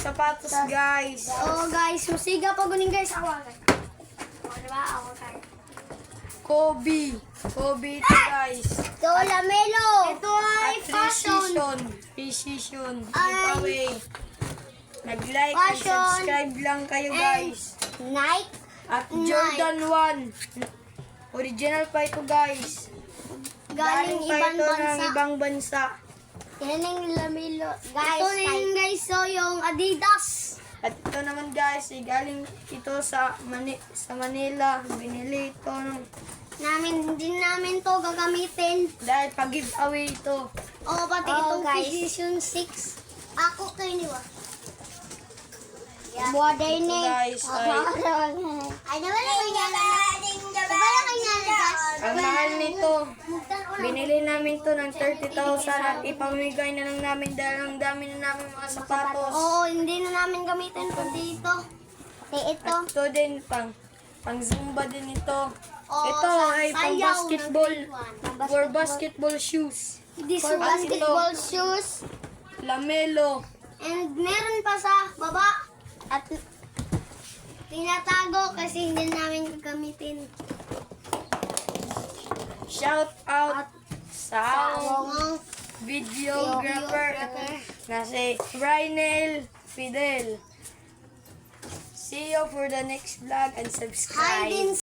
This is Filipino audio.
sapatos, guys. Oh guys, musiga pa guning guys. Awa guys. O diba? Awa guys. Kobe ito, guys. Ito, Lamelo. Ito ay At fashion. precision, Ay. giveaway. Nag-like and Fashion. subscribe lang kayo, guys. Nike. At Jordan 1. Original pa ito, guys. Galing pa ibang ito ng bansa. ibang bansa. Yan ang Lamelo. Guys, ito rin guys, so yung Adidas. At ito naman, guys, galing ito sa Manila. Binili ito Hindi namin to gagamitin. dahil pag-giveaway ito. Oh, pati itong guys. Precision 6. Ako kayo niwa. Buha din Ito, eh. guys, Ay, naman ako yung ang mahal nito. Binili namin to ng 30,000 at ipamigay na lang namin dahil ang dami na namin mga sapatos. Oo, hindi na namin gamitin kundi ito. Ito. At ito din, pang Zumba din ito. Oo, Ito ay pang sayaw, basketball. nag-grade For basketball shoes. This For basketball shoes. Lamelo. And meron pa sa baba. At tinatago kasi hindi namin gagamitin. Shout out sa Ang videographer na si Rynel Fidel. See you for the next vlog and subscribe. Hi din